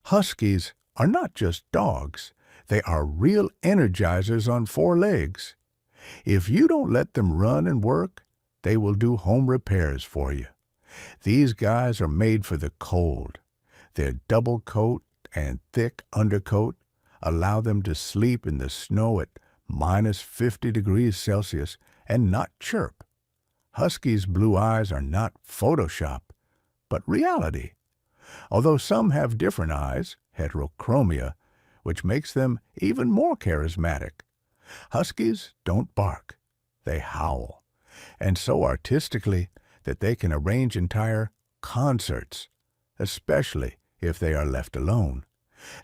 Huskies are not just dogs. They are real energizers on four legs. If you don't let them run and work, they will do home repairs for you. These guys are made for the cold. Their double coat and thick undercoat allow them to sleep in the snow at -50 degrees Celsius and not chirp. Huskies' blue eyes are not Photoshop, but reality. Although some have different eyes, heterochromia, which makes them even more charismatic. Huskies don't bark. They howl, and so artistically that they can arrange entire concerts, especially if they are left alone.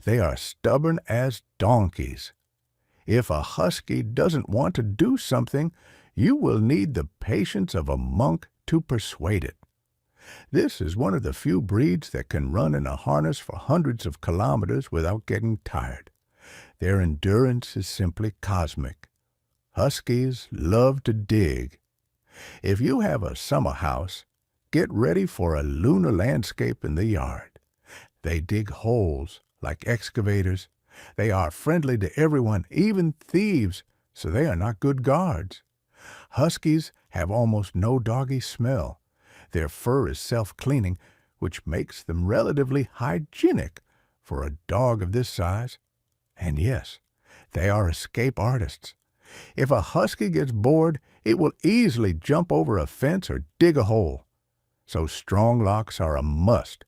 They are stubborn as donkeys. If a husky doesn't want to do something, you will need the patience of a monk to persuade it. This is one of the few breeds that can run in a harness for hundreds of kilometers without getting tired. Their endurance is simply cosmic. Huskies love to dig. If you have a summer house, get ready for a lunar landscape in the yard. They dig holes like excavators. They are friendly to everyone, even thieves, so they are not good guards. Huskies have almost no doggy smell. Their fur is self-cleaning, which makes them relatively hygienic for a dog of this size. And yes, they are escape artists. If a husky gets bored, it will easily jump over a fence or dig a hole. So strong locks are a must.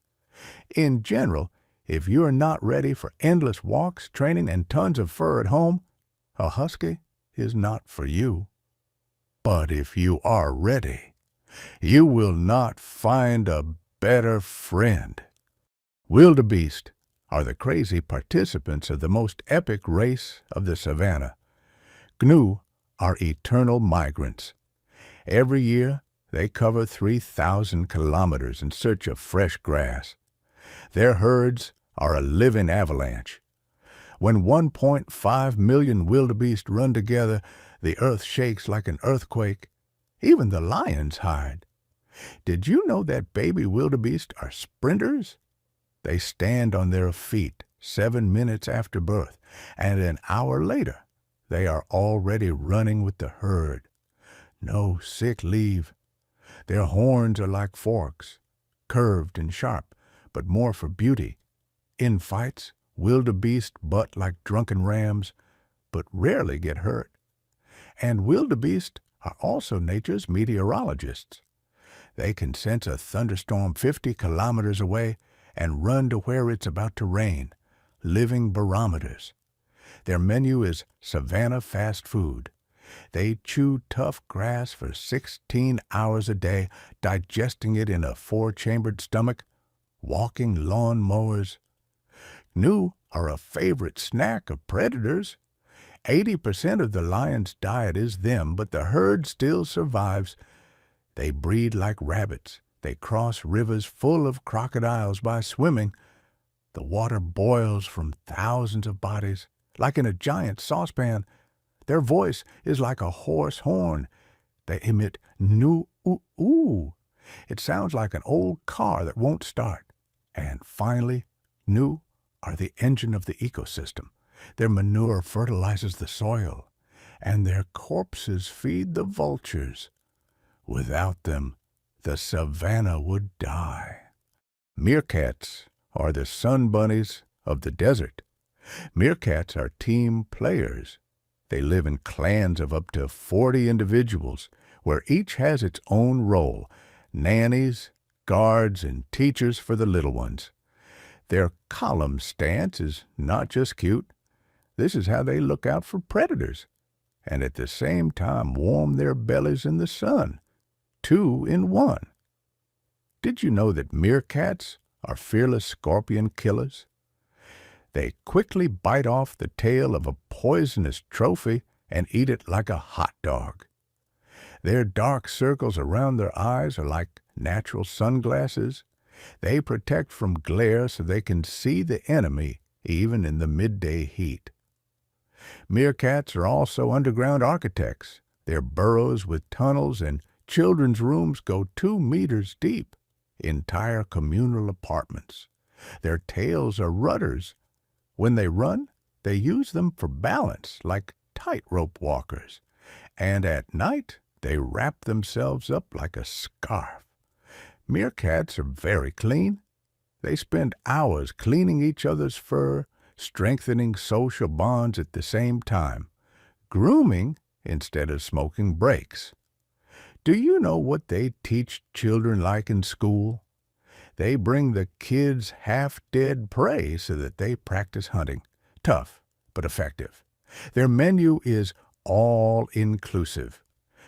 In general, if you are not ready for endless walks, training, and tons of fur at home, a husky is not for you. But if you are ready, you will not find a better friend. Wildebeest are the crazy participants of the most epic race of the savannah. Gnu are eternal migrants. Every year, they cover 3,000 kilometers in search of fresh grass. Their herds are a living avalanche. When 1.5 million wildebeest run together, the earth shakes like an earthquake. Even the lions hide. Did you know that baby wildebeest are sprinters? They stand on their feet 7 minutes after birth, and an hour later, they are already running with the herd. No sick leave. Their horns are like forks, curved and sharp, but more for beauty. In fights, wildebeest butt like drunken rams, but rarely get hurt. And wildebeest are also nature's meteorologists. They can sense a thunderstorm 50 kilometers away and run to where it's about to rain, living barometers. Their menu is savanna fast food. They chew tough grass for 16 hours a day, digesting it in a 4-chambered stomach, walking lawn mowers. Gnu are a favorite snack of predators. 80% of the lion's diet is them, but the herd still survives. They breed like rabbits. They cross rivers full of crocodiles by swimming. The water boils from thousands of bodies, like in a giant saucepan. Their voice is like a hoarse horn. They emit nu-oo-oo. It sounds like an old car that won't start. And finally, Gnu are the engine of the ecosystem. Their manure fertilizes the soil, and their corpses feed the vultures. Without them, the savannah would die. Meerkats are the sun bunnies of the desert. Meerkats are team players. They live in clans of up to 40 individuals, where each has its own role: nannies, guards, and teachers for the little ones. Their column stance is not just cute. This is how they look out for predators, and at the same time warm their bellies in the sun. 2 in 1. Did you know that meerkats are fearless scorpion killers? They quickly bite off the tail of a poisonous trophy and eat it like a hot dog. Their dark circles around their eyes are like natural sunglasses. They protect from glare so they can see the enemy even in the midday heat. Meerkats are also underground architects. Their burrows with tunnels and children's rooms go 2 meters deep, entire communal apartments. Their tails are rudders. When they run, they use them for balance like tightrope walkers. And at night, they wrap themselves up like a scarf. Meerkats are very clean. They spend hours cleaning each other's fur, strengthening social bonds at the same time, grooming instead of smoking breaks. Do you know what they teach children like in school? They bring the kids half-dead prey so that they practice hunting. Tough, but effective. Their menu is all-inclusive.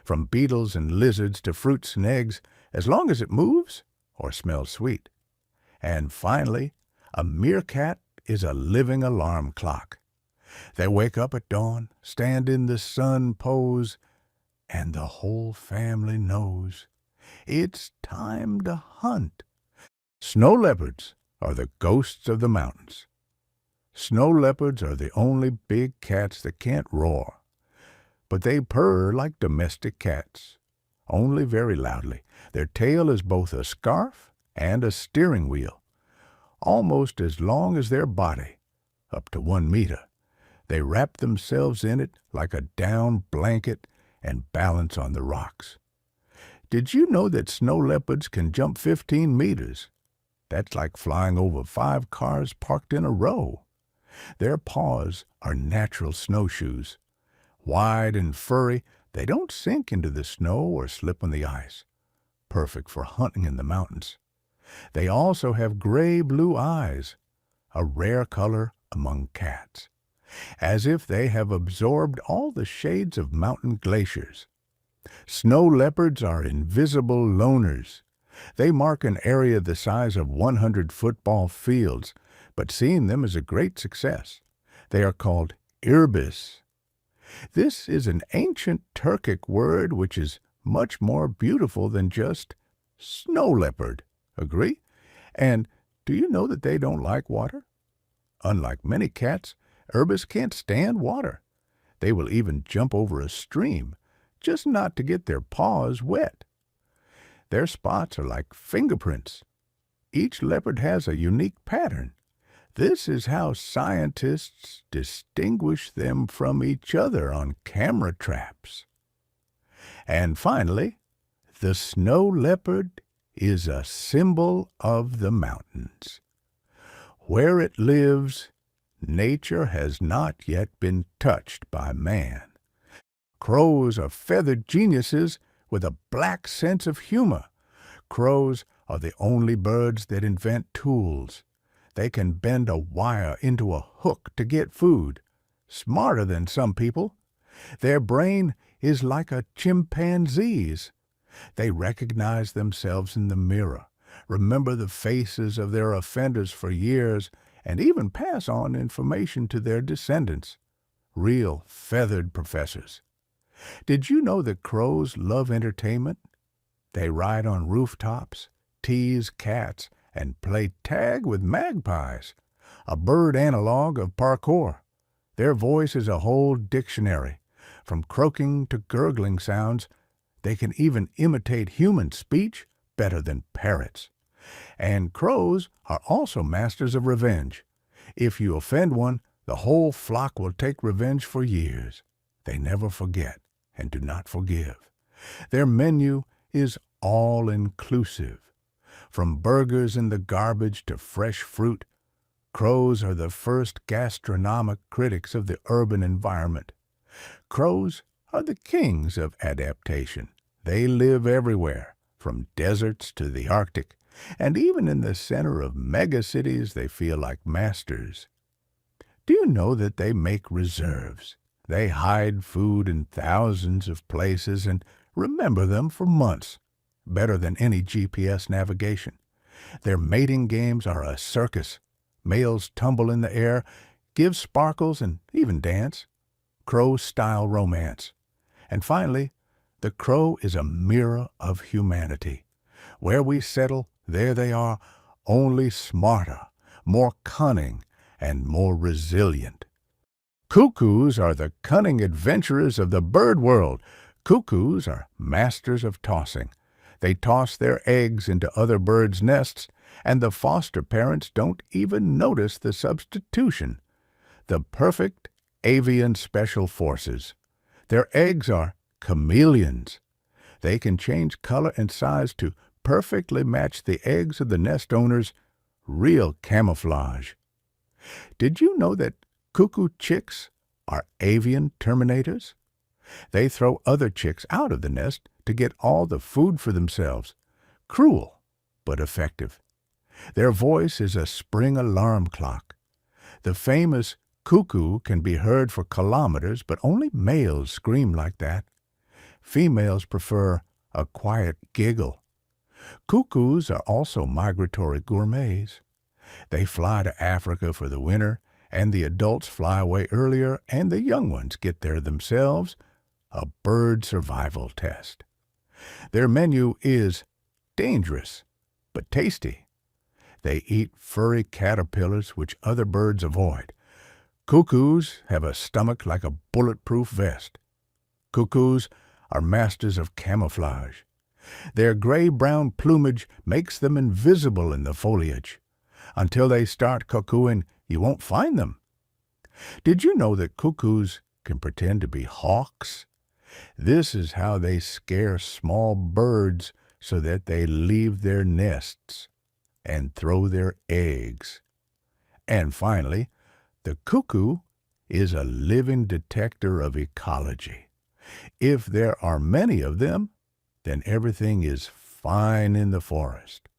From beetles and lizards to fruits and eggs, as long as it moves or smells sweet. And finally, a meerkat is a living alarm clock. They wake up at dawn, stand in the sun pose, and the whole family knows it's time to hunt. Snow leopards are the ghosts of the mountains. Snow leopards are the only big cats that can't roar, but they purr like domestic cats, only very loudly. Their tail is both a scarf and a steering wheel, almost as long as their body, up to 1 meter. They wrap themselves in it like a down blanket and balance on the rocks. Did you know that snow leopards can jump 15 meters? That's like flying over 5 cars parked in a row. Their paws are natural snowshoes. Wide and furry, they don't sink into the snow or slip on the ice. Perfect for hunting in the mountains. They also have gray-blue eyes, a rare color among cats, as if they have absorbed all the shades of mountain glaciers. Snow leopards are invisible loners. They mark an area the size of 100 football fields, but seeing them is a great success. They are called irbis. This is an ancient Turkic word which is much more beautiful than just snow leopard. Agree? And do you know that they don't like water? Unlike many cats, irbis can't stand water. They will even jump over a stream, just not to get their paws wet. Their spots are like fingerprints. Each leopard has a unique pattern. This is how scientists distinguish them from each other on camera traps. And finally, the snow leopard is a symbol of the mountains. Where it lives, nature has not yet been touched by man. Crows are feathered geniuses with a black sense of humor. Crows are the only birds that invent tools. They can bend a wire into a hook to get food. Smarter than some people. Their brain is like a chimpanzee's. They recognize themselves in the mirror, remember the faces of their offenders for years, and even pass on information to their descendants. Real feathered professors. Did you know that crows love entertainment? They ride on rooftops, tease cats, and play tag with magpies, a bird analog of parkour. Their voice is a whole dictionary. From croaking to gurgling sounds, they can even imitate human speech better than parrots. And crows are also masters of revenge. If you offend one, the whole flock will take revenge for years. They never forget and do not forgive. Their menu is all-inclusive. From burgers in the garbage to fresh fruit, crows are the first gastronomic critics of the urban environment. Crows are the kings of adaptation. They live everywhere, from deserts to the Arctic, and even in the center of megacities they feel like masters. Do you know that they make reserves? They hide food in thousands of places and remember them for months, better than any GPS navigation. Their mating games are a circus. Males tumble in the air, give sparkles, and even dance. Crow-style romance. And finally, the crow is a mirror of humanity. Where we settle, there they are, only smarter, more cunning, and more resilient. Cuckoos are the cunning adventurers of the bird world. Cuckoos are masters of tossing. They toss their eggs into other birds' nests, and the foster parents don't even notice the substitution. The perfect avian special forces. Their eggs are chameleons. They can change color and size to perfectly match the eggs of the nest owners. Real camouflage. Did you know that cuckoo chicks are avian terminators? They throw other chicks out of the nest to get all the food for themselves. Cruel, but effective. Their voice is a spring alarm clock. The famous cuckoo can be heard for kilometers, but only males scream like that. Females prefer a quiet giggle. Cuckoos are also migratory gourmets. They fly to Africa for the winter, and the adults fly away earlier, and the young ones get there themselves. A bird survival test. Their menu is dangerous, but tasty. They eat furry caterpillars which other birds avoid. Cuckoos have a stomach like a bulletproof vest. Cuckoos are masters of camouflage. Their gray-brown plumage makes them invisible in the foliage. Until they start cuckooing, you won't find them. Did you know that cuckoos can pretend to be hawks? This is how they scare small birds so that they leave their nests and throw their eggs. And finally, the cuckoo is a living detector of ecology. If there are many of them, then everything is fine in the forest.